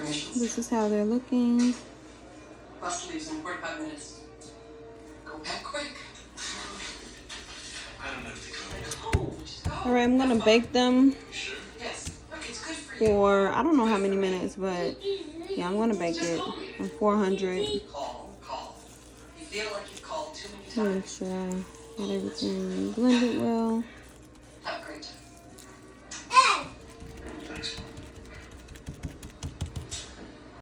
This is how they're looking. Bus leaves in 45 minutes. Go back quick. I don't know if they go. All right, I'm gonna bake them Yes. Okay, it's good for you. for I don't know how many minutes, but yeah, I'm gonna bake it on 400. Call. You feel like you've called too many Make times. sure I got everything blended well. Have a great time. Thanks.